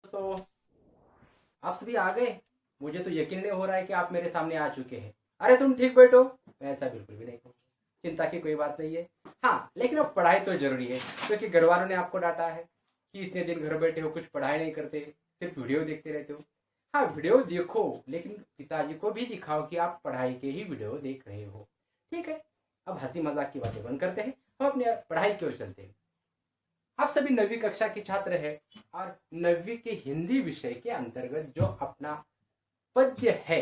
तो आप सभी आ गए। मुझे तो यकीन नहीं हो रहा है कि आप मेरे सामने आ चुके हैं। अरे तुम ठीक बैठो, मैं ऐसा बिल्कुल भी नहीं कहूँ। चिंता की कोई बात नहीं है। हाँ, लेकिन अब पढ़ाई तो जरूरी है, क्योंकि घर वालों ने आपको डांटा है कि इतने दिन घर बैठे हो, कुछ पढ़ाई नहीं करते, सिर्फ वीडियो देखते रहते हो। हाँ, वीडियो देखो, लेकिन पिताजी को भी दिखाओ कि आप पढ़ाई के ही वीडियो देख रहे हो। ठीक है, अब हंसी मजाक की बातें बंद करते हैं, हम अपने पढ़ाई की ओर चलते हैं। आप सभी 9वीं कक्षा के छात्र हैं और 9वीं के हिंदी विषय के अंतर्गत जो अपना पद्य है,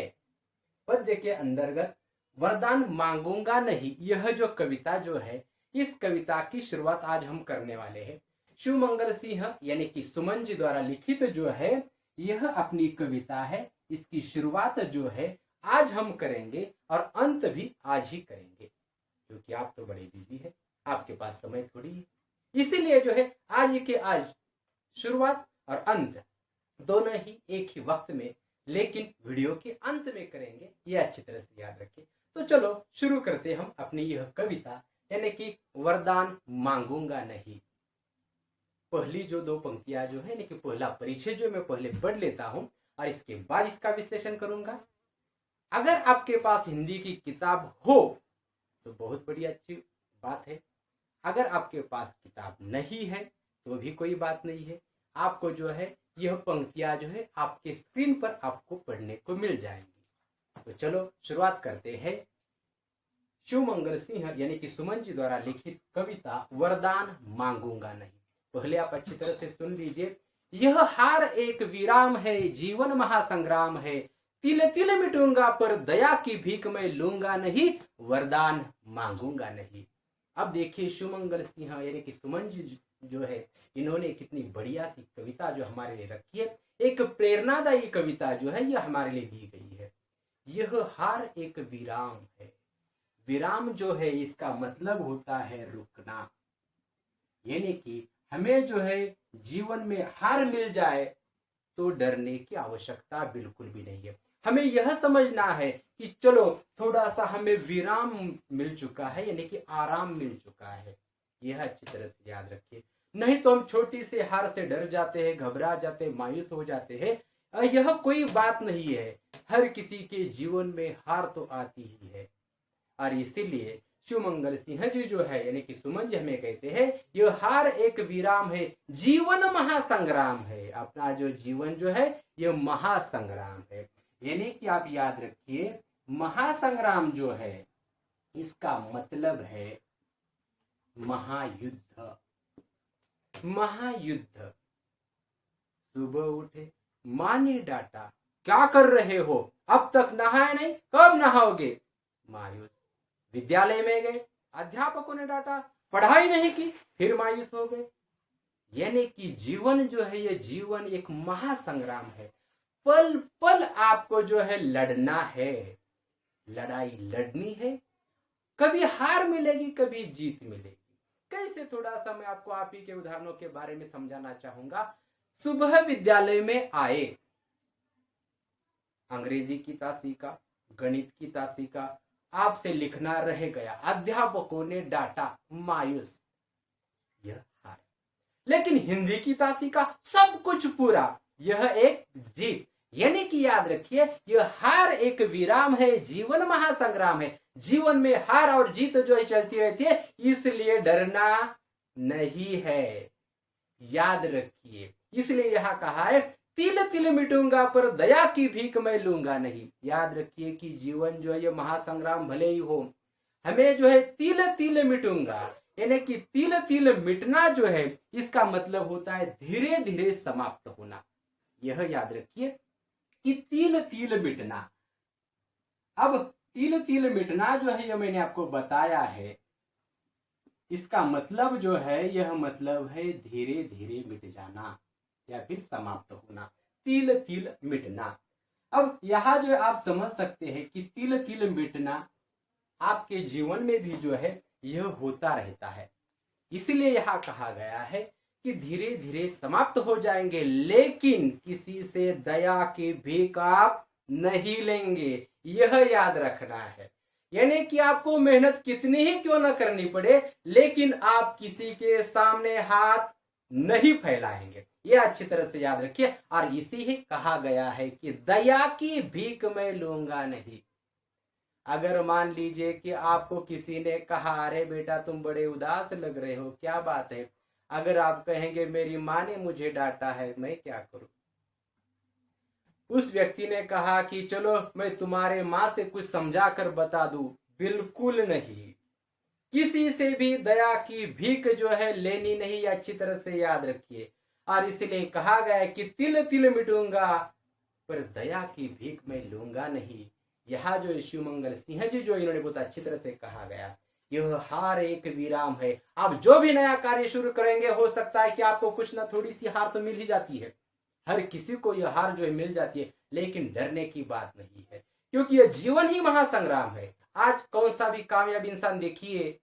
पद्य के अंतर्गत वरदान मांगूंगा नहीं, यह जो कविता जो है, इस कविता की शुरुआत आज हम करने वाले हैं। शिवमंगल सिंह यानी कि सुमन जी द्वारा लिखित जो है यह अपनी कविता है। इसकी शुरुआत जो है आज हम करेंगे और अंत भी आज ही करेंगे, क्योंकि आप तो बड़े बिजी है, आपके पास समय थोड़ी है। इसीलिए जो है आज के आज शुरुआत और अंत दोनों ही एक ही वक्त में, लेकिन वीडियो के अंत में करेंगे, ये अच्छी तरह से याद रखें। तो चलो शुरू करते हम अपनी यह कविता, यानी कि वरदान मांगूंगा नहीं। पहली जो दो पंक्तियां जो है, यानी कि पहला परिचय जो मैं पहले पढ़ लेता हूं और इसके बाद इसका विश्लेषण करूंगा। अगर आपके पास हिंदी की किताब हो तो बहुत बड़ी अच्छी बात है। अगर आपके पास किताब नहीं है तो भी कोई बात नहीं है, आपको जो है यह पंक्तियां जो है आपके स्क्रीन पर आपको पढ़ने को मिल जाएंगी। तो चलो शुरुआत करते हैं। शिवमंगल सिंह यानी कि सुमन जी द्वारा लिखित कविता वरदान मांगूंगा नहीं। पहले आप अच्छी तरह से सुन लीजिए। यह हार एक विराम है, जीवन महासंग्राम है, तिल तिल मिटूंगा पर दया की भीख मैं लूंगा नहीं, वरदान मांगूंगा नहीं। अब देखिए शिवमंगल सिंह यानी कि सुमन जी जो है, इन्होंने कितनी बढ़िया सी कविता जो हमारे लिए रखी है। एक प्रेरणादायी कविता जो है यह हमारे लिए दी गई है। यह हार एक विराम है। विराम जो है इसका मतलब होता है रुकना, यानी कि हमें जो है जीवन में हार मिल जाए तो डरने की आवश्यकता बिल्कुल भी नहीं है। हमें यह समझना है कि चलो थोड़ा सा हमें विराम मिल चुका है, यानी कि आराम मिल चुका है। यह अच्छी तरह से याद रखिए, नहीं तो हम छोटी से हार से डर जाते हैं, घबरा जाते हैं, मायूस हो जाते हैं। यह कोई बात नहीं है, हर किसी के जीवन में हार तो आती ही है। और इसीलिए शिवमंगल सिंह जी जो है यानी कि सुमन जी हमें कहते हैं यह हार एक विराम है, जीवन महासंग्राम है। अपना जो जीवन जो है यह महासंग्राम है, यानी कि आप याद रखिए महासंग्राम जो है इसका मतलब है महायुद्ध। महायुद्ध। सुबह उठे, माँ ने डांटा, क्या कर रहे हो, अब तक नहाए नहीं, कब नहाओगे। मायूस। विद्यालय में गए, अध्यापकों ने डांटा, पढ़ाई नहीं की, फिर मायूस हो गए। यानी कि जीवन जो है यह जीवन एक महासंग्राम है। पल पल आपको जो है लड़ना है, लड़ाई लड़नी है। कभी हार मिलेगी, कभी जीत मिलेगी। कैसे, थोड़ा सा मैं आपको आप ही के उदाहरणों के बारे में समझाना चाहूंगा। सुबह विद्यालय में आए, अंग्रेजी की तासिका, गणित की तासिका, आपसे लिखना रह गया, अध्यापकों ने डांटा, मायूस, यह हार। लेकिन हिंदी की तासिका सब कुछ पूरा, यह एक जीत। यानी कि याद रखिए यह हार एक विराम है, जीवन महासंग्राम है। जीवन में हार और जीत जो है चलती रहती है, इसलिए डरना नहीं है, याद रखिए। इसलिए यहां कहा है तिल तिल मिटूंगा पर दया की भीख मैं लूंगा नहीं। याद रखिए कि जीवन जो है ये महासंग्राम भले ही हो, हमें जो है तिल तिल मिटूंगा, यानी कि तिल तिल मिटना जो है इसका मतलब होता है धीरे धीरे समाप्त होना। यह याद रखिए कि तिल तिल मिटना। अब तिल तिल मिटना जो है यह मैंने आपको बताया है, इसका मतलब जो है यह मतलब है धीरे धीरे मिट जाना या फिर समाप्त होना, तिल तिल मिटना। अब यहां जो आप समझ सकते हैं कि तिल तिल मिटना आपके जीवन में भी जो है यह होता रहता है। इसलिए यहां कहा गया है कि धीरे धीरे समाप्त हो जाएंगे, लेकिन किसी से दया की भीख आप नहीं लेंगे, यह याद रखना है। यानी कि आपको मेहनत कितनी ही क्यों न करनी पड़े, लेकिन आप किसी के सामने हाथ नहीं फैलाएंगे। ये अच्छी तरह से याद रखिए। और इसी ही कहा गया है कि दया की भीख मैं लूंगा नहीं। अगर मान लीजिए कि आपको किसी ने कहा अरे बेटा तुम बड़े उदास लग रहे हो, क्या बात है, अगर आप कहेंगे मेरी माँ ने मुझे डांटा है, मैं क्या करूं। उस व्यक्ति ने कहा कि चलो मैं तुम्हारे माँ से कुछ समझा कर बता दूं, बिल्कुल नहीं। किसी से भी दया की भीख जो है लेनी नहीं, अच्छी तरह से याद रखिए। और इसलिए कहा गया है कि तिल तिल मिटूंगा पर दया की भीख मैं लूंगा नहीं। यह जो शिवमंगल सिंह जी जो इन्होंने बहुत अच्छी तरह से कहा गया, यह हार एक विराम है। आप जो भी नया कार्य शुरू करेंगे, हो सकता है कि आपको कुछ ना थोड़ी सी हार तो मिल ही जाती है, हर किसी को यह हार जो है मिल जाती है, लेकिन डरने की बात नहीं है, क्योंकि यह जीवन ही महासंग्राम है। आज कौन सा भी कामयाब इंसान देखिए,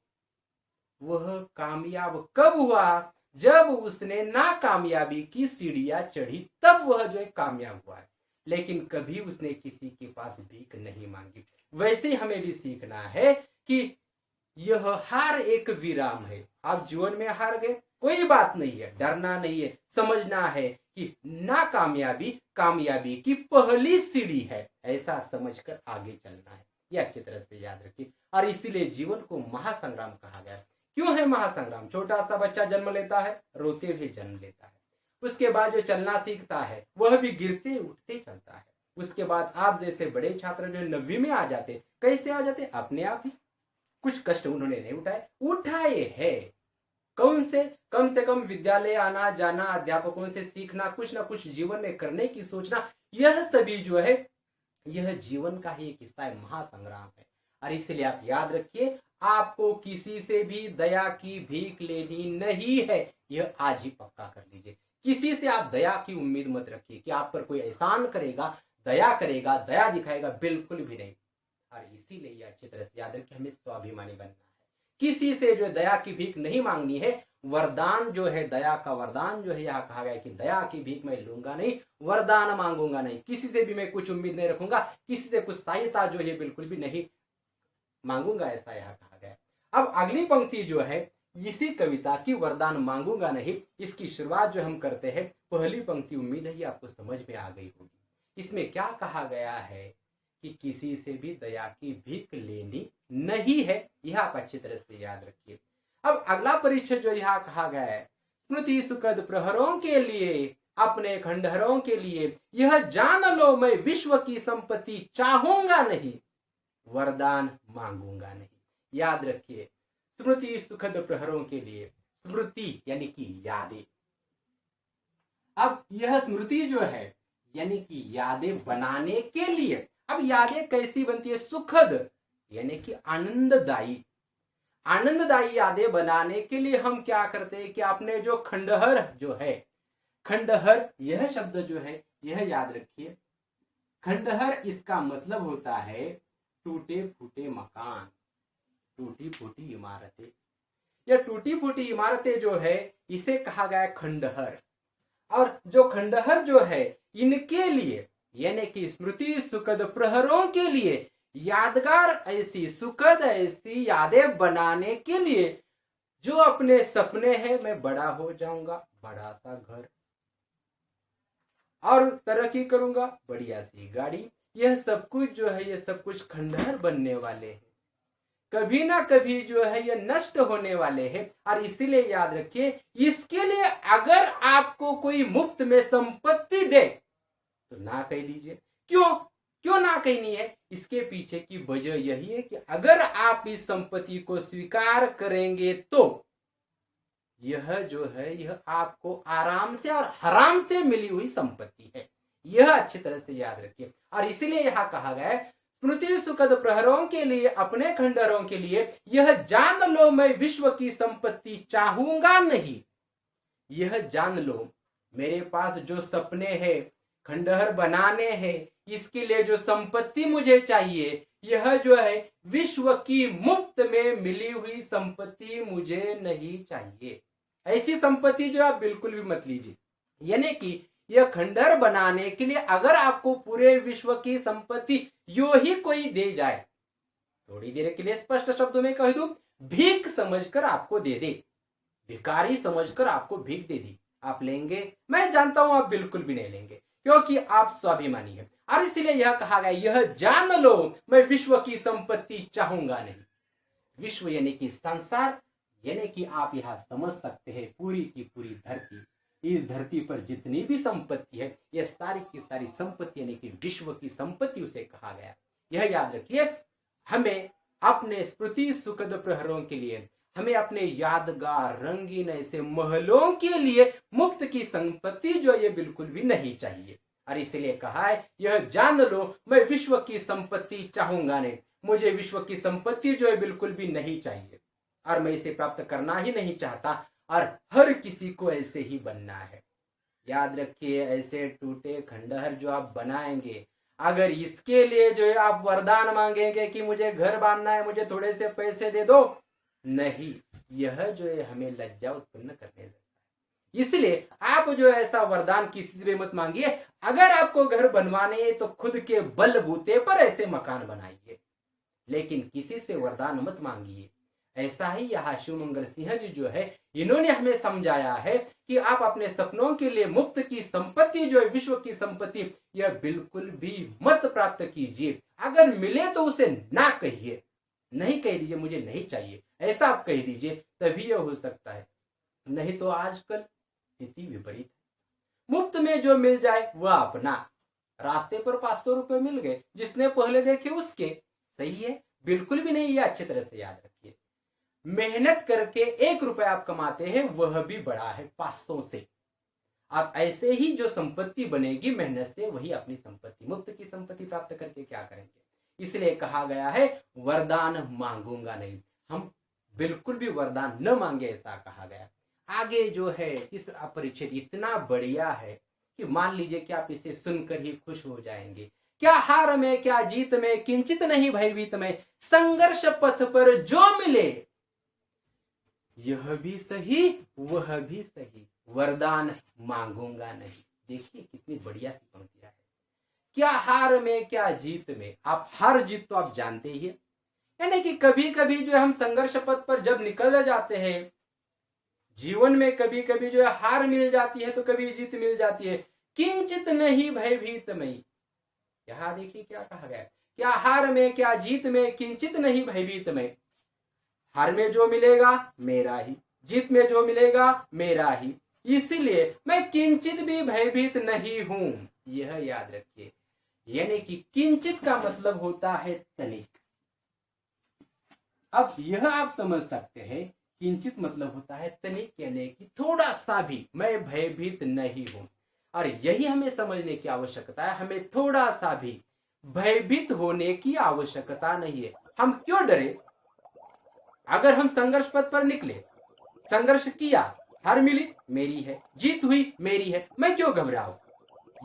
वह कामयाब कब हुआ, जब उसने नाकामयाबी की सीढ़ियां चढ़ी, तब वह जो है कामयाब हुआ है। लेकिन कभी उसने किसी के पास भीख नहीं मांगी। वैसे ही हमें भी सीखना है कि यह हार एक विराम है। आप जीवन में हार गए, कोई बात नहीं है, डरना नहीं है, समझना है कि नाकामयाबी कामयाबी की पहली सीढ़ी है, ऐसा समझकर आगे चलना है। यह अच्छी तरह से याद रखिए। और इसीलिए जीवन को महासंग्राम कहा गया। क्यों है महासंग्राम? छोटा सा बच्चा जन्म लेता है, रोते हुए जन्म लेता है। उसके बाद जो चलना सीखता है, वह भी गिरते उठते चलता है। उसके बाद आप जैसे बड़े छात्र जो 9वीं में आ जाते, कैसे आ जाते? अपने आप ही। कुछ कष्ट उन्होंने नहीं उठाए हैं। कौन से कम विद्यालय आना जाना, अध्यापकों से सीखना, कुछ ना कुछ जीवन में करने की सोचना, यह सभी जो है यह जीवन का ही एक हिस्सा है, महासंग्राम है। और इसलिए आप याद रखिए, आपको किसी से भी दया की भीख लेनी नहीं है, यह आज ही पक्का कर लीजिए। किसी से आप दया की उम्मीद मत रखिए कि आप पर कोई एहसान करेगा, दया दिखाएगा, बिल्कुल भी नहीं। और इसीलिए यह अच्छी तरह से याद रखिए, हमें स्वाभिमानी बनना है। किसी से जो दया की भीख नहीं मांगनी है। वरदान जो है, दया का वरदान जो है, यहाँ कहा गया कि दया की भीख मैं लूंगा नहीं, वरदान मांगूंगा नहीं, किसी से भी मैं कुछ उम्मीद नहीं रखूंगा, किसी से कुछ सहायता जो है बिल्कुल भी नहीं मांगूंगा, ऐसा यहाँ कहा गया। अब अगली पंक्ति जो है इसी कविता की, वरदान मांगूंगा नहीं, इसकी शुरुआत जो हम करते हैं, पहली पंक्ति उम्मीद है आपको समझ में आ गई होगी। इसमें क्या कहा गया है कि किसी से भी दया की भीख लेनी नहीं है, यह आप अच्छी तरह से याद रखिए। अब अगला परिचय जो यहाँ कहा गया है, स्मृति सुखद प्रहरों के लिए, अपने खंडहरों के लिए, यह जान लो मैं विश्व की संपत्ति चाहूंगा नहीं, वरदान मांगूंगा नहीं। याद रखिए, स्मृति सुखद प्रहरों के लिए, स्मृति यानी कि यादें। अब यह स्मृति जो है यानी कि यादें बनाने के लिए, अब यादें कैसी बनती है? सुखद यानी कि आनंददायी। आनंददायी यादें बनाने के लिए हम क्या करते हैं कि आपने जो खंडहर जो है, खंडहर यह शब्द जो है यह याद रखिए, खंडहर इसका मतलब होता है टूटे फूटे मकान, टूटी फूटी इमारतें। यह टूटी फूटी इमारतें जो है इसे कहा गया खंडहर। और जो खंडहर जो है इनके लिए यानी कि स्मृति सुखद प्रहरों के लिए, यादगार ऐसी सुखद ऐसी यादें बनाने के लिए, जो अपने सपने हैं, मैं बड़ा हो जाऊंगा, बड़ा सा घर और तरक्की करूंगा, बढ़िया सी गाड़ी, यह सब कुछ जो है ये सब कुछ खंडहर बनने वाले हैं, कभी ना कभी जो है ये नष्ट होने वाले हैं। और इसीलिए याद रखिए, इसके लिए अगर आपको कोई मुफ्त में संपत्ति दे तो ना कह दीजिए। क्यों ना कहनी है? इसके पीछे की वजह यही है कि अगर आप इस संपत्ति को स्वीकार करेंगे तो यह जो है यह आपको आराम से और हराम से मिली हुई संपत्ति है, यह अच्छी तरह से याद रखिए। और इसीलिए यहां कहा गया है, स्मृति सुखद प्रहरों के लिए, अपने खंडहरों के लिए, यह जान लो मैं विश्व की संपत्ति चाहूंगा नहीं। यह जान लो, मेरे पास जो सपने हैं, खंडहर बनाने हैं, इसके लिए जो संपत्ति मुझे चाहिए, यह जो है विश्व की मुफ्त में मिली हुई संपत्ति मुझे नहीं चाहिए। ऐसी संपत्ति जो आप बिल्कुल भी मत लीजिए। यानी कि यह खंडहर बनाने के लिए अगर आपको पूरे विश्व की संपत्ति यो ही कोई दे जाए, थोड़ी देर के लिए स्पष्ट शब्दों में कह दूं, भीख समझकर आपको दे दे, भिखारी समझकर आपको भीख दे दी, आप लेंगे? मैं जानता हूं आप बिल्कुल भी नहीं लेंगे, क्योंकि आप स्वाभिमानी हैं। और इसलिए यह कहा गया, यह जान लो मैं विश्व की संपत्ति चाहूंगा नहीं। विश्व यानी कि संसार, यानी कि आप यहां समझ सकते हैं पूरी की पूरी धरती, इस धरती पर जितनी भी संपत्ति है, यह सारी की सारी संपत्ति यानी कि विश्व की संपत्ति उसे कहा गया। यह याद रखिए, हमें अपने स्मृति सुखद प्रहरों के लिए, हमें अपने यादगार रंगीन ऐसे महलों के लिए मुफ्त की संपत्ति जो ये बिल्कुल भी नहीं चाहिए। और इसलिए कहा है, यह जान लो मैं विश्व की संपत्ति चाहूंगा नहीं। मुझे विश्व की संपत्ति जो है बिल्कुल भी नहीं चाहिए, और मैं इसे प्राप्त करना ही नहीं चाहता, और हर किसी को ऐसे ही बनना है। याद रखिए, ऐसे टूटे खंडहर जो आप बनाएंगे, अगर इसके लिए जो है आप वरदान मांगेंगे कि मुझे घर बांधना है, मुझे थोड़े से पैसे दे दो, नहीं, यह जो है हमें लज्जा उत्पन्न करने जैसा है। इसलिए आप जो ऐसा वरदान किसी से मत मांगिए। अगर आपको घर बनवाने हैं तो खुद के बलबूते पर ऐसे मकान बनाइए, लेकिन किसी से वरदान मत मांगिए। ऐसा ही यहाँ शिवमंगल सिंह जी जो है, इन्होंने हमें समझाया है कि आप अपने सपनों के लिए मुफ्त की संपत्ति जो है, विश्व की संपत्ति, यह बिल्कुल भी मत प्राप्त कीजिए। अगर मिले तो उसे ना कहिए, नहीं कह दीजिए मुझे नहीं चाहिए, ऐसा आप कह दीजिए, तभी यह हो सकता है। नहीं तो आजकल स्थिति विपरीत है। मुफ्त में जो मिल जाए वह अपना, रास्ते पर 500 रुपए मिल गए, जिसने पहले देखे उसके, सही है, बिल्कुल भी नहीं। ये अच्छी तरह से याद रखिए, मेहनत करके 1 रुपया आप कमाते हैं, वह भी बड़ा है 500 से। आप ऐसे ही जो संपत्ति बनेगी मेहनत से, वही अपनी संपत्ति, मुफ्त की संपत्ति प्राप्त करके क्या करेंगे। इसलिए कहा गया है, वरदान मांगूंगा नहीं। हम बिल्कुल भी वरदान न मांगे, ऐसा कहा गया। आगे जो है इस परिच्छेद इतना बढ़िया है कि मान लीजिए कि आप इसे सुनकर ही खुश हो जाएंगे। क्या हार में क्या जीत में, किंचित नहीं भयभीत में, संघर्ष पथ पर जो मिले, यह भी सही वह भी सही, वरदान मांगूंगा नहीं। देखिए कितनी बढ़िया सी पंक्तियां है। क्या हार में क्या जीत में, आप हार जीत तो आप जानते ही है, यानी कि कभी कभी जो हम संघर्ष पथ पर जब निकल जाते हैं, जीवन में कभी कभी जो है हार मिल जाती है तो कभी जीत मिल जाती है। किंचित नहीं भयभीत में, यहां देखिए क्या कहा गया, क्या हार में क्या जीत में, किंचित नहीं भयभीत में। हार में जो मिलेगा मेरा ही, जीत में जो मिलेगा मेरा ही, इसलिए मैं किंचित भी भयभीत नहीं हूं। यह याद रखिए, यानी कि किंचित का मतलब होता है तनिक। अब यह आप समझ सकते हैं, किंचित मतलब होता है तनिक, यानी कि थोड़ा सा भी मैं भयभीत नहीं हूं। और यही हमें समझने की आवश्यकता है, हमें थोड़ा सा भी भयभीत होने की आवश्यकता नहीं है। हम क्यों डरे? अगर हम संघर्ष पथ पर निकले, संघर्ष किया, हार मिली मेरी है, जीत हुई मेरी है, मैं क्यों घबराऊं?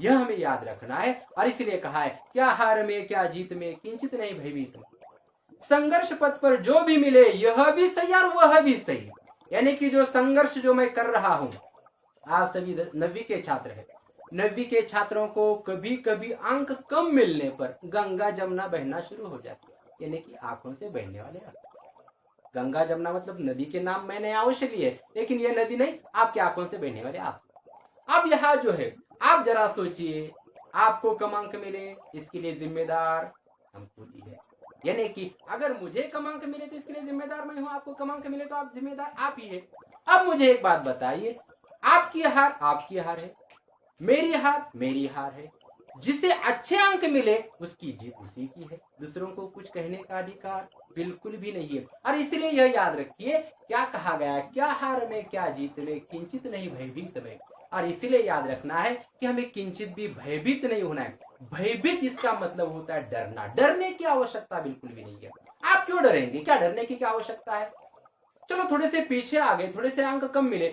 यह हमें याद रखना है। और इसलिए कहा है, क्या हार में क्या जीत में, किंचित नहीं भयभीत। संघर्ष पथ पर जो भी मिले, यह भी सही और वह भी सही। यानी कि जो संघर्ष जो मैं कर रहा हूं, आप सभी 9वीं के छात्र हैं, 9वीं के छात्रों को कभी कभी अंक कम मिलने पर गंगा जमुना बहना शुरू हो जाती है, यानी कि आंखों से बहने वाले आंसू। गंगा जमुना मतलब नदी के नाम मैंने अवश्य लिए, लेकिन यह नदी नहीं, आपकी आंखों से बहने वाले आंसू। अब यहाँ जो है, आप जरा सोचिए, आपको कम अंक मिले, इसके लिए जिम्मेदार हम खुद ही है। यानी कि अगर मुझे कम अंक मिले तो इसके लिए जिम्मेदार मैं हूं, आपको कम अंक मिले तो आप जिम्मेदार आप ही है। अब मुझे एक बात बताइए, आपकी हार आपकी हार है, मेरी हार मेरी हार है। जिसे अच्छे अंक मिले उसकी जीत उसी की है, दूसरों को कुछ कहने का अधिकार बिल्कुल भी नहीं है। और इसलिए यह याद रखिए, क्या कहा गया, क्या हार में क्या जीत में, किंचित नहीं भयभीत में। और इसलिए याद रखना है कि हमें किंचित भी भयभीत नहीं होना है। भयभीत इसका मतलब होता है डरना, डरने की आवश्यकता बिल्कुल भी नहीं है। आप क्यों डरेंगे, क्या डरने की क्या आवश्यकता है? चलो थोड़े से पीछे आ गए, थोड़े से अंक कम मिले,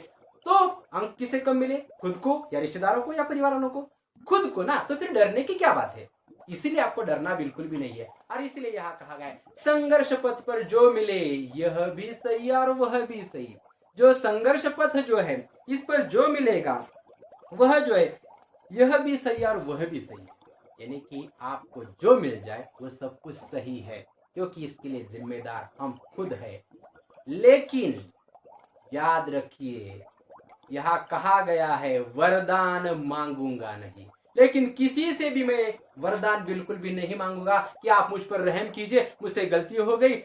तो अंक किसे कम मिले, खुद को या रिश्तेदारों को या परिवार वालों को? खुद को ना, तो फिर डरने की क्या बात है? इसीलिए आपको डरना बिल्कुल भी नहीं है। और इसलिए यहाँ कहा गया है, संघर्ष पथ पर जो मिले यह भी सही और वह भी सही। जो संघर्ष पथ जो है, इस पर जो मिलेगा वह जो है, यह भी सही और वह भी सही। यानी कि आपको जो मिल जाए वो सब कुछ सही है, क्योंकि इसके लिए जिम्मेदार हम खुद है। लेकिन याद रखिए, यहाँ कहा गया है वरदान मांगूंगा नहीं, लेकिन किसी से भी मैं वरदान बिल्कुल भी नहीं मांगूंगा कि आप मुझ पर रहम कीजिए, मुझसे गलती हो गई,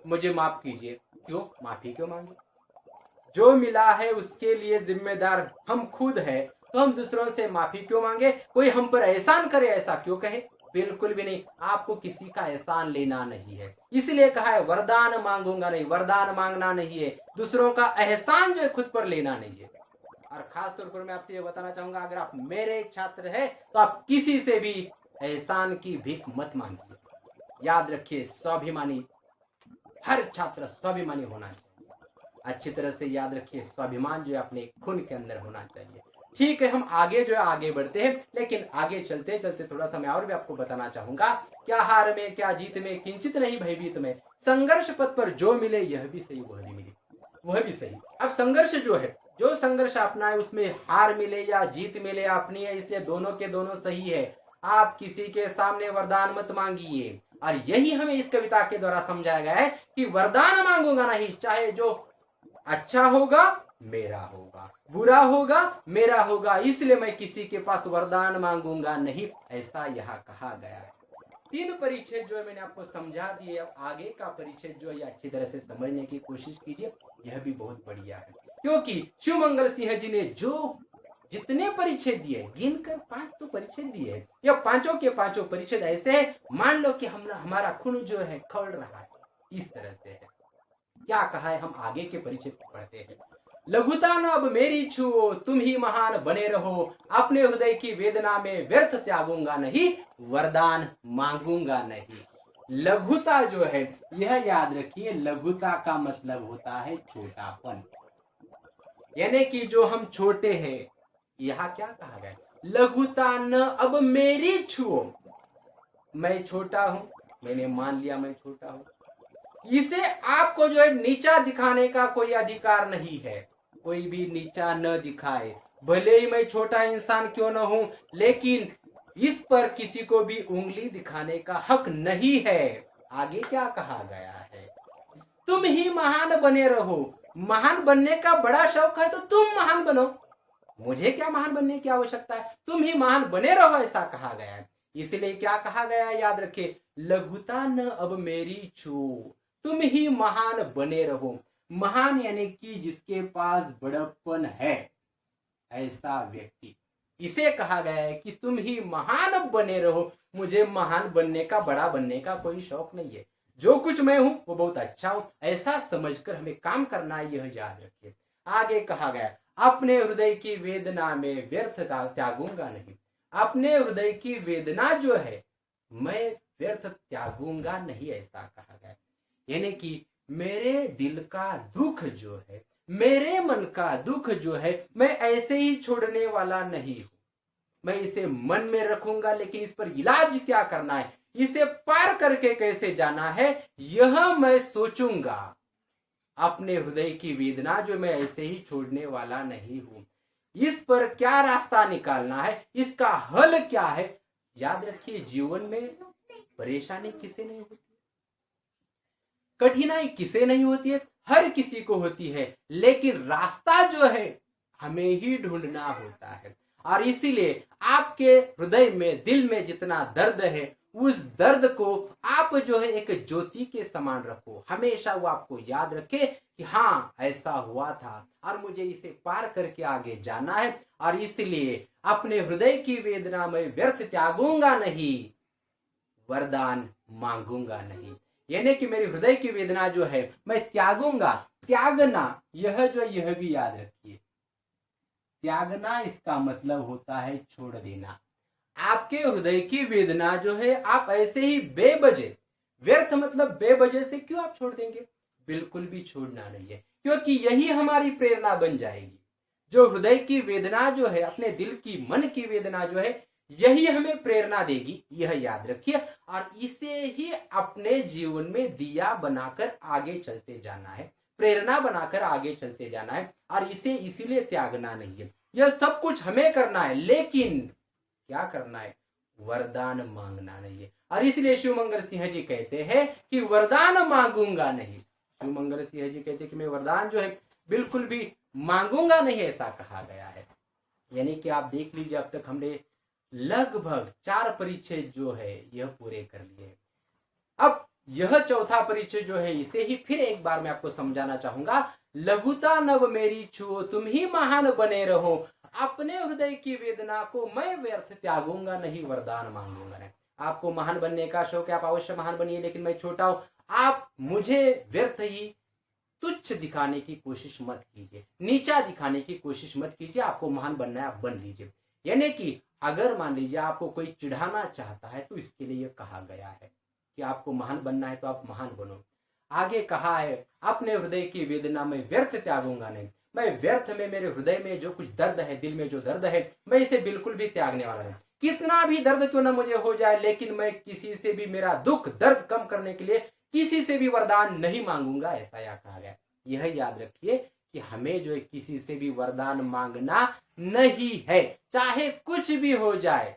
मुझे माफ कीजिए। क्यों? माफी क्यों मांगे? जो मिला है उसके लिए जिम्मेदार हम खुद है, तो हम दूसरों से माफी क्यों मांगे? कोई हम पर एहसान करे ऐसा क्यों कहे? बिल्कुल भी नहीं। आपको किसी का एहसान लेना नहीं है, इसलिए कहा है वरदान मांगूंगा नहीं। वरदान मांगना नहीं है, दूसरों का एहसान जो है खुद पर लेना नहीं है। और खास तौर पर मैं आपसे ये बताना चाहूंगा, अगर आप मेरे छात्र हैं तो आप किसी से भी एहसान की भीख मत मांगिए। याद रखिए, स्वाभिमानी, हर छात्र स्वाभिमानी होना चाहिए। अच्छी तरह से याद रखिए, स्वाभिमान जो है अपने खून के अंदर होना चाहिए। ठीक है, हम आगे जो है आगे बढ़ते हैं, लेकिन आगे चलते चलते थोड़ा सा मैं और भी आपको बताना चाहूंगा, क्या हार में क्या जीत में किंचित नहीं भयभीत में, संघर्ष पथ पर जो मिले यह भी सही वह भी मिले, वह भी सही। अब संघर्ष जो है, जो संघर्ष अपना है उसमें हार मिले या जीत मिले अपनी है, इसलिए दोनों के दोनों सही है। आप किसी के सामने वरदान मत मांगिए। और यही हमें इस कविता के द्वारा समझाया गया है कि वरदान मांगूंगा नहीं, चाहे जो अच्छा होगा मेरा होगा, बुरा होगा मेरा होगा, इसलिए मैं किसी के पास वरदान मांगूंगा नहीं, ऐसा यहाँ कहा गया है। 3 परिच्छेद जो है मैंने आपको समझा दिए। अब आगे का परिच्छेद जो है अच्छी तरह से समझने की कोशिश कीजिए, यह भी बहुत बढ़िया है, क्योंकि शिवमंगल सिंह जी ने जो जितने परिच्छेद दिए, गिनकर 5 तो परिच्छेद दिए हैं, या पांचों के पांचों परिच्छेद ऐसे है, मान लो कि हमारा खून जो है खौल रहा है, इस तरह से है। क्या कहा है, हम आगे के परिच्छेद पढ़ते हैं। लघुता न अब मेरी छुओ, तुम ही महान बने रहो, अपने हृदय की वेदना में व्यर्थ त्यागूंगा नहीं, वरदान मांगूंगा नहीं। लघुता जो है, यह याद रखिए, लघुता का मतलब होता है छोटापन, यानी कि जो हम छोटे हैं। यहाँ क्या कहा गया, लघुता न अब मेरी छुओ, मैं छोटा हूं, मैंने मान लिया मैं छोटा हूं, इसे आपको जो है नीचा दिखाने का कोई अधिकार नहीं है। कोई भी नीचा न दिखाए, भले ही मैं छोटा इंसान क्यों न हूं, लेकिन इस पर किसी को भी उंगली दिखाने का हक नहीं है। आगे क्या कहा गया है, तुम ही महान बने रहो। महान बनने का बड़ा शौक है तो तुम महान बनो, मुझे क्या महान बनने की आवश्यकता है, तुम ही महान बने रहो, ऐसा कहा गया है। इसलिए क्या कहा गया है, याद रखिए, लघुता न अब मेरी छू, तुम ही महान बने रहो। महान यानी कि जिसके पास बड़प्पन है, ऐसा व्यक्ति, इसे कहा गया है कि तुम ही महान बने रहो। मुझे महान बनने का, बड़ा बनने का कोई शौक नहीं है, जो कुछ मैं हूं वो बहुत अच्छा हूं, ऐसा समझकर हमें काम करना है, यह याद रखिए। आगे कहा गया, अपने हृदय की वेदना में व्यर्थ त्यागूंगा नहीं। अपने हृदय की वेदना जो है मैं व्यर्थ त्यागूंगा नहीं, ऐसा कहा गया। यानी कि मेरे दिल का दुख जो है, मेरे मन का दुख जो है, मैं ऐसे ही छोड़ने वाला नहीं हूं। मैं इसे मन में रखूंगा, लेकिन इस पर इलाज क्या करना है, इसे पार करके कैसे जाना है, यह मैं सोचूंगा। अपने हृदय की वेदना जो मैं ऐसे ही छोड़ने वाला नहीं हूं, इस पर क्या रास्ता निकालना है, इसका हल क्या है। याद रखिए, जीवन में परेशानी किसे नहीं होती, कठिनाई किसे नहीं होती है, हर किसी को होती है, लेकिन रास्ता जो है हमें ही ढूंढना होता है। और इसीलिए आपके हृदय में, दिल में जितना दर्द है, उस दर्द को आप जो है एक ज्योति के समान रखो, हमेशा वो आपको याद रखे कि हाँ ऐसा हुआ था और मुझे इसे पार करके आगे जाना है। और इसलिए अपने हृदय की वेदना में व्यर्थ त्यागूंगा नहीं, वरदान मांगूंगा नहीं। यानी कि मेरी हृदय की वेदना जो है मैं त्यागूंगा। त्यागना यह जो, यह भी याद रखिए, त्यागना इसका मतलब होता है छोड़ देना। आपके हृदय की वेदना जो है आप ऐसे ही बेवजह, व्यर्थ मतलब बेवजह से क्यों आप छोड़ देंगे, बिल्कुल भी छोड़ना नहीं है, क्योंकि यही हमारी प्रेरणा बन जाएगी। जो हृदय की वेदना जो है, अपने दिल की, मन की वेदना जो है, यही हमें प्रेरणा देगी, यह याद रखिए। और इसे ही अपने जीवन में दिया बनाकर आगे चलते जाना है, प्रेरणा बनाकर आगे चलते जाना है। और इसे इसीलिए त्यागना नहीं है, यह सब कुछ हमें करना है, लेकिन क्या करना है, वरदान मांगना नहीं है। और इसलिए शिवमंगल सिंह जी कहते हैं कि वरदान मांगूंगा नहीं। शिवमंगल सिंह जी कहते हैं कि मैं वरदान जो है बिल्कुल भी मांगूंगा नहीं, ऐसा कहा गया है। यानी कि आप देख लीजिए, अब तक हमने लगभग 4 परिच्छेद जो है यह पूरे कर लिए। अब यह चौथा परिचय जो है इसे ही फिर एक बार मैं आपको समझाना चाहूंगा। लघुता नव मेरी छुओ, तुम ही महान बने रहो, अपने हृदय की वेदना को मैं व्यर्थ त्यागूंगा नहीं, वरदान मांगूंगा नहीं। आपको महान बनने का शौक है, आप अवश्य महान बनिए, लेकिन मैं छोटा हूं, आप मुझे व्यर्थ ही तुच्छ दिखाने की कोशिश मत कीजिए, नीचा दिखाने की कोशिश मत कीजिए। आपको महान बनना है, आप बन लीजिए। यानी कि अगर मान लीजिए आपको कोई चिढ़ाना चाहता है तो इसके लिए कहा गया है कि आपको महान बनना है तो आप महान बनो। आगे कहा है, अपने हृदय की वेदना में व्यर्थ त्यागूंगा नहीं, मैं व्यर्थ में, मेरे हृदय में जो कुछ दर्द है, दिल में जो दर्द है, मैं इसे बिल्कुल भी त्यागने वाला नहीं। कितना भी दर्द क्यों ना मुझे हो जाए, लेकिन मैं किसी से भी मेरा दुख दर्द कम करने के लिए किसी से भी वरदान नहीं मांगूंगा, ऐसा यह कहा गया। यह याद रखिए कि हमें जो है किसी से भी वरदान मांगना नहीं है, चाहे कुछ भी हो जाए।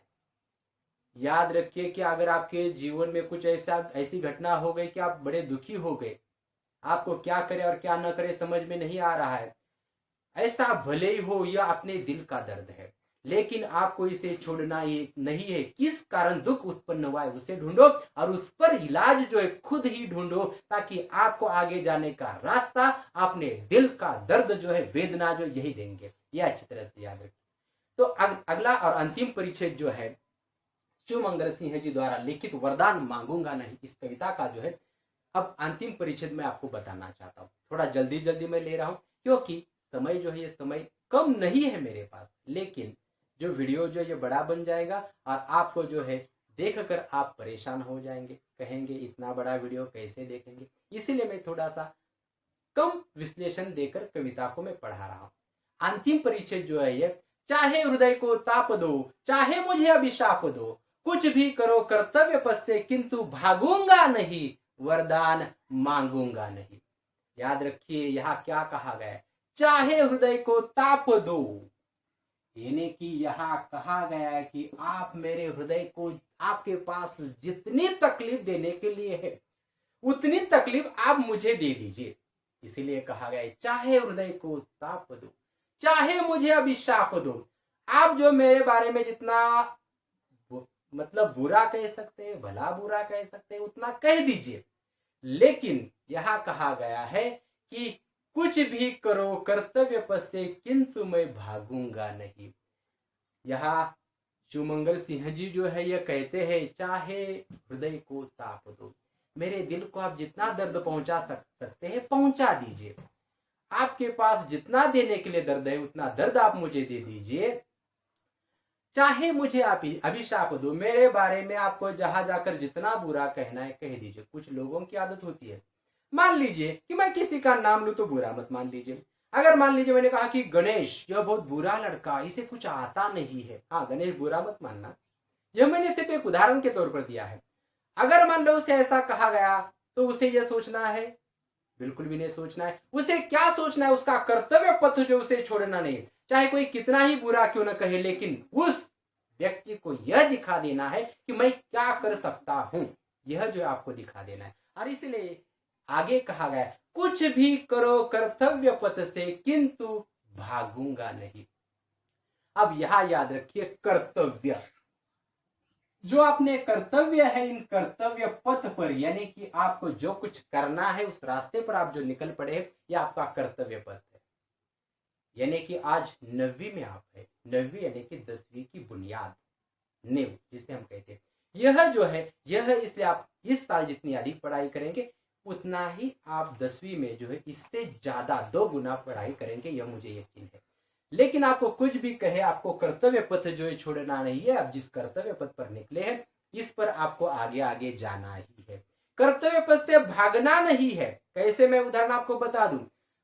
याद रखिए कि अगर आपके जीवन में कुछ ऐसी घटना हो गई कि आप बड़े दुखी हो गए, आपको क्या करे और क्या न करे समझ में नहीं आ रहा है, ऐसा भले ही हो, यह अपने दिल का दर्द है, लेकिन आपको इसे छोड़ना ही नहीं है। किस कारण दुख उत्पन्न हुआ है उसे ढूंढो और उस पर इलाज जो है खुद ही ढूंढो, ताकि आपको आगे जाने का रास्ता अपने दिल का दर्द जो है, वेदना जो यही देंगे। यह अच्छी तरह से याद रखिए। तो अगला और अंतिम परिच्छेद जो है शिवमंगल सिंह जी द्वारा लिखित वरदान मांगूंगा नहीं, इस कविता का जो है अब अंतिम परिच्छेद मैं आपको बताना चाहता हूँ। थोड़ा जल्दी जल्दी मैं ले रहा हूँ क्योंकि समय जो है ये समय कम नहीं है मेरे पास, लेकिन जो वीडियो जो ये बड़ा बन जाएगा और आपको जो है देखकर आप परेशान हो जाएंगे, कहेंगे इतना बड़ा वीडियो कैसे देखेंगे। इसीलिए मैं थोड़ा सा कम विश्लेषण देकर कविता को मैं पढ़ा रहा हूँ। अंतिम परिच्छेद जो है ये, चाहे हृदय को ताप दो, चाहे मुझे अभिशाप दो, कुछ भी करो कर्तव्य पथ से, किंतु भागूंगा नहीं, वरदान मांगूंगा नहीं। याद रखिए यहाँ क्या कहा गया है, चाहे हृदय को ताप दो, यानी कि यहाँ कहा गया है कि आप मेरे हृदय को, आपके पास जितनी तकलीफ देने के लिए है उतनी तकलीफ आप मुझे दे दीजिए। इसीलिए कहा गया है चाहे हृदय को ताप दो, चाहे मुझे अभिशाप दो। आप जो मेरे बारे में जितना मतलब बुरा कह सकते हैं, भला बुरा कह सकते हैं, उतना कह दीजिए, लेकिन यहाँ कहा गया है कि कुछ भी करो कर्तव्य पथ से, किंतु मैं भागूंगा नहीं। यहाँ शिवमंगल सिंह जी जो है यह कहते हैं, चाहे हृदय को ताप दो, मेरे दिल को आप जितना दर्द पहुंचा सकते हैं पहुंचा दीजिए। आपके पास जितना देने के लिए दर्द है उतना दर्द आप मुझे दे दीजिए। चाहे मुझे आप अभिशाप दो, मेरे बारे में आपको जहां जाकर जितना बुरा कहना है कह दीजिए। कुछ लोगों की आदत होती है, मान लीजिए कि मैं किसी का नाम लूं तो बुरा मत मान लीजिए। अगर मान लीजिए मैंने कहा कि गणेश यह बहुत बुरा लड़का, इसे कुछ आता नहीं है, हाँ गणेश बुरा मत मानना, यह मैंने सिर्फ एक उदाहरण के तौर पर दिया है। अगर मान लो उसे ऐसा कहा गया तो उसे यह सोचना है, बिल्कुल भी नहीं सोचना है। उसे क्या सोचना है, उसका कर्तव्य पथ जो उसे छोड़ना नहीं, चाहे कोई कितना ही बुरा क्यों न कहे, लेकिन उस व्यक्ति को यह दिखा देना है कि मैं क्या कर सकता हूं, यह जो आपको दिखा देना है। और इसलिए आगे कहा गया कुछ भी करो कर्तव्य पथ से, किंतु भागूंगा नहीं। अब यहां याद रखिए कर्तव्य, जो अपने कर्तव्य है, इन कर्तव्य पथ पर, यानी कि आपको जो कुछ करना है उस रास्ते पर आप जो निकल पड़े हैं, यह आपका कर्तव्य पथ है। यानी कि आज 9वीं में आप है, 9वीं यानी कि 10वीं की बुनियाद, नींव जिसे हम कहते हैं, यह जो है यह, इसलिए आप इस साल जितनी अधिक पढ़ाई करेंगे उतना ही आप 10वीं में जो है इससे ज्यादा 2 गुना पढ़ाई करेंगे, यह मुझे यकीन है। लेकिन आपको कुछ भी कहे, आपको कर्तव्य पथ जो है छोड़ना नहीं है। आप जिस कर्तव्य पथ पर निकले हैं इस पर आपको आगे आगे जाना ही है, कर्तव्य पथ से भागना नहीं है। कैसे, मैं उदाहरण आपको बता दूं।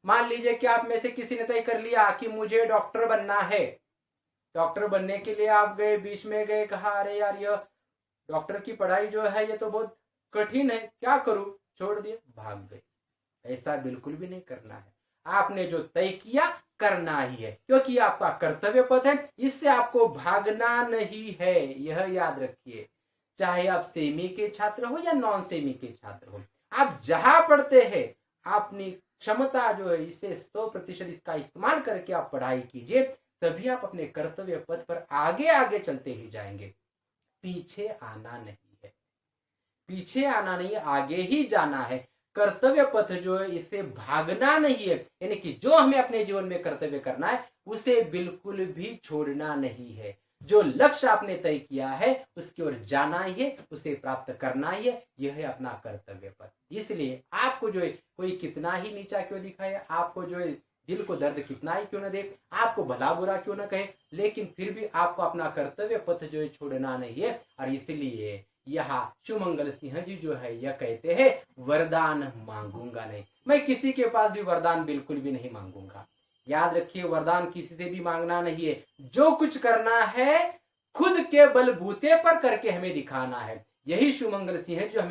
मान लीजिए कि आप में से किसी ने तय कर लिया कि मुझे डॉक्टर बनना है, डॉक्टर बनने के लिए आप गए, बीच में गए, कहा अरे यार यह डॉक्टर की पढ़ाई जो है ये तो बहुत कठिन है, क्या करूं, छोड़ दिए, भाग गए। ऐसा बिल्कुल भी नहीं करना है। आपने जो तय किया करना ही है, क्योंकि आपका कर्तव्य पथ है, इससे आपको भागना नहीं है, यह याद रखिए। चाहे आप सेमी के छात्र हो या नॉन सेमी के छात्र हो, आप जहां पढ़ते हैं अपनी क्षमता जो है इसे 100% इसका इस्तेमाल करके आप पढ़ाई कीजिए, तभी आप अपने कर्तव्य पथ पर आगे आगे चलते ही जाएंगे। पीछे आना नहीं है, पीछे आना नहीं, आगे ही जाना है। कर्तव्य पथ जो है इसे भागना नहीं है, यानी कि जो हमें अपने जीवन में कर्तव्य करना है उसे बिल्कुल भी छोड़ना नहीं है। जो लक्ष्य आपने तय किया है उसकी ओर जाना ही है, उसे प्राप्त करना ही है, यह है अपना कर्तव्य पथ। इसलिए आपको जो है कोई कितना ही नीचा क्यों दिखाए, आपको जो है दिल को दर्द कितना ही क्यों न दे, आपको भला बुरा क्यों न कहे, लेकिन फिर भी आपको अपना कर्तव्य पथ जो है छोड़ना नहीं है। और इसलिए यहाँ सुमंगल सिंह जी जो है यह कहते हैं, वरदान मांगूंगा नहीं, मैं किसी के पास भी वरदान बिल्कुल भी नहीं मांगूंगा। याद रखिए, वरदान किसी से भी मांगना नहीं है, जो कुछ करना है खुद के बलबूते पर करके हमें दिखाना है। यही सुमंगल सिंह जो हमें